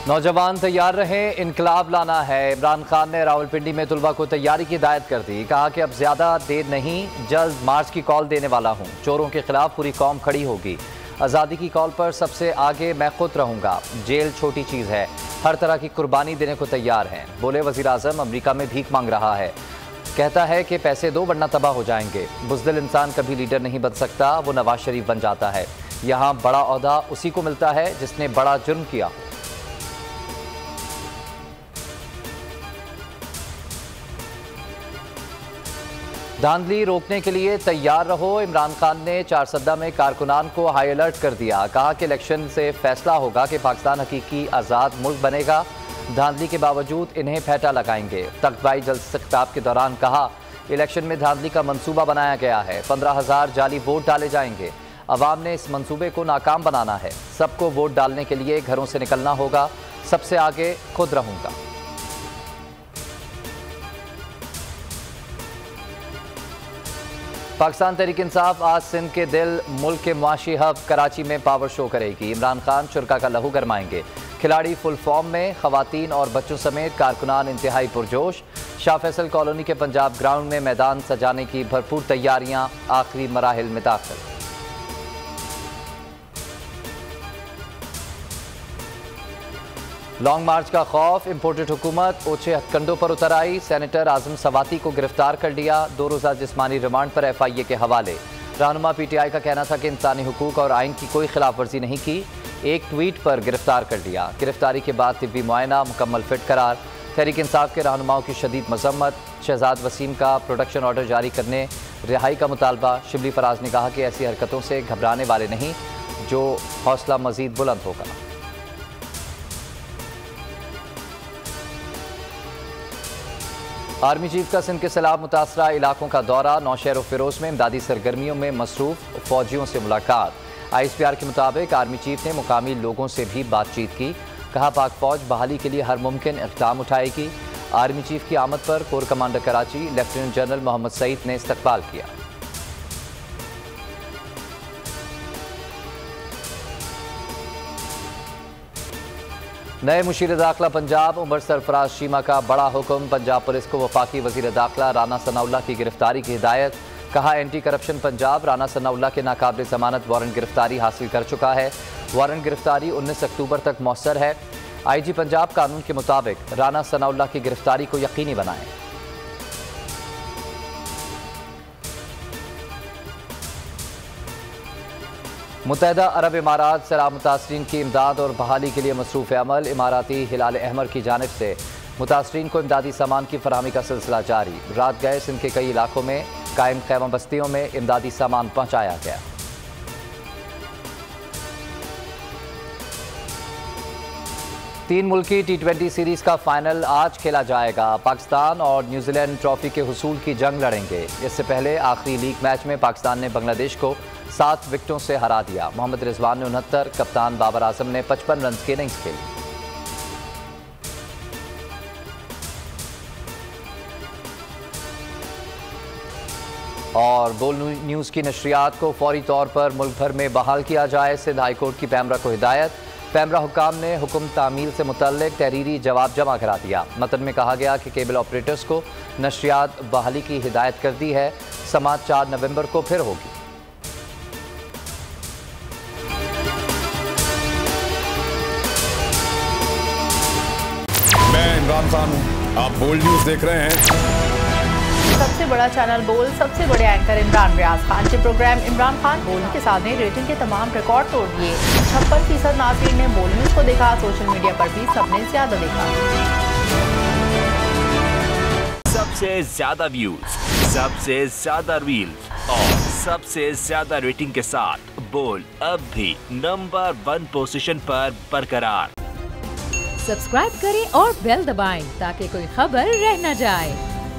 नौजवान तैयार रहे, इनकलाब लाना है। इमरान खान ने रावलपिंडी में तुलबा को तैयारी की हिदायत कर दी। कहा कि अब ज्यादा देर नहीं, जल्द मार्च की कॉल देने वाला हूँ। चोरों के खिलाफ पूरी कौम खड़ी होगी। आज़ादी की कॉल पर सबसे आगे मैं खुद रहूँगा। जेल छोटी चीज़ है, हर तरह की कुर्बानी देने को तैयार हैं। बोले वज़ीर आज़म अमरीका में भीख मांग रहा है। कहता है कि पैसे दो वरना तबाह हो जाएंगे। बुज़दिल इंसान कभी लीडर नहीं बन सकता, वो नवाज शरीफ बन जाता है। यहाँ बड़ा ओहदा उसी को मिलता है जिसने बड़ा जुर्म किया। धांधली रोकने के लिए तैयार रहो। इमरान खान ने चारसद्दा में कारकुनान को हाई अलर्ट कर दिया। कहा कि इलेक्शन से फैसला होगा कि पाकिस्तान हकीकी आज़ाद मुल्क बनेगा। धांधली के बावजूद इन्हें फेंटा लगाएंगे। तख्त भाई जलसे से खिताब के दौरान कहा, इलेक्शन में धांधली का मंसूबा बनाया गया है। 15,000 जाली वोट डाले जाएंगे। अवाम ने इस मंसूबे को नाकाम बनाना है। सबको वोट डालने के लिए घरों से निकलना होगा। सबसे आगे खुद रहूंगा। पाकिस्तान तहरीक इंसाफ आज सिंध के दिल मुल्क के मुआशी हब कराची में पावर शो करेगी। इमरान खान शुरका का लहू गरमाएंगे। खिलाड़ी फुल फॉर्म में, खवातीन और बच्चों समेत कारकुनान इंतहाई पुरजोश। शाह फैसल कॉलोनी के पंजाब ग्राउंड में मैदान सजाने की भरपूर तैयारियां आखिरी मराहिल में दाखिल। लॉन्ग मार्च का खौफ, इंपोर्टेड हुकूमत ओछे हथकंडों पर उतर आई। सेनेटर आजम सवाती को गिरफ्तार कर लिया। 2 रोज़ा जिस्मानी रिमांड पर FIA के हवाले। रहनुमा PTI का कहना था कि इंसानी हुकूक और आइन की कोई खिलाफ वर्जी नहीं की। एक ट्वीट पर गिरफ्तार कर लिया। गिरफ्तारी के बाद तिब्बी मुआयना मुकम्मल फिट करार। तहरीक इंसाफ के रहनुमाओं की शदीद मजम्मत। शहजाद वसीम का प्रोडक्शन ऑर्डर जारी करने रिहाई का मुतालबा। शिबली फराज ने कहा कि ऐसी हरकतों से घबराने वाले नहीं, जो हौसला मजीद बुलंद होगा। आर्मी चीफ का सिंध के सैलाब मुतासरा इलाकों का दौरा। नौशहर फिरोज में इमदादी सरगर्मियों में मसरूफ फौजियों से मुलाकात। ISPR के मुताबिक आर्मी चीफ ने मुकामी लोगों से भी बातचीत की। कहा पाक फौज बहाली के लिए हर मुमकिन इक़दाम उठाएगी। आर्मी चीफ की आमद पर corps commander Karachi lieutenant general Mohammad Saeed ने इस्तकबाल किया। नए मुशीर दाखिला पंजाब उमर सरफराज शीमा का बड़ा हुक्म। पंजाब पुलिस को वफाकी वजीर दाखिला राना सनाउल्लाह की गिरफ्तारी की हिदायत। कहा एंटी करप्शन पंजाब राना सनाउल्लाह के नाकाबिल जमानत वारंट गिरफ्तारी हासिल कर चुका है। वारंट गिरफ्तारी 19 अक्टूबर तक मौसर है। IG पंजाब कानून के मुताबिक राना सनाउल्लाह की गिरफ्तारी को यकीनी बनाएं। मुत्तहदा अरब इमारात सैलाब मुतासरीन की इमदाद और बहाली के लिए मसरूफ़ अमल। इमाराती हिलाल अहमर की जानिब से मुतासरीन को इमदादी सामान की फराहमी का सिलसिला जारी। रात गए सिंध के कई इलाकों में कायम खैमा बस्तियों में इमदादी सामान पहुँचाया गया। तीन मुल्की T20 सीरीज का फाइनल आज खेला जाएगा। पाकिस्तान और न्यूजीलैंड ट्रॉफी के हुसूल की जंग लड़ेंगे। इससे पहले आखिरी लीग मैच में पाकिस्तान ने बांग्लादेश को 7 विकेटों से हरा दिया। मोहम्मद रिजवान ने 69, कप्तान बाबर आजम ने 55 रन की इनिंग्स खेली। और बोल न्यूज़ की नशरियात को फौरी तौर पर मुल्क भर में बहाल किया जाए। सिंध हाई कोर्ट की पैमरा को हिदायत। पैमरा हुकाम ने हुक्म तामील से मुतल्लिक तहरीरी जवाब जमा करा दिया। मतन में कहा गया कि केबल ऑपरेटर्स को नशरियात बहाली की हिदायत कर दी है। समात 4 नवंबर को फिर होगी। मैं इमरान खान हूं, आप बोल्ड न्यूज देख रहे हैं। सबसे बड़ा चैनल बोल, सबसे बड़े एंकर इमरान रियाज खान के प्रोग्राम इमरान खान बोल के साथ ने रेटिंग के तमाम रिकॉर्ड तोड़ दिए। 56% नाज़रीन ने बोल न्यूज को देखा। सोशल मीडिया पर भी सबने ज्यादा देखा। सबसे ज्यादा व्यूज, सबसे ज्यादा रील्स और सबसे ज्यादा रेटिंग के साथ बोल अब भी नंबर 1 पोजीशन पर बरकरार। सब्सक्राइब करें और बेल दबाएं ताकि कोई खबर रह न जाए।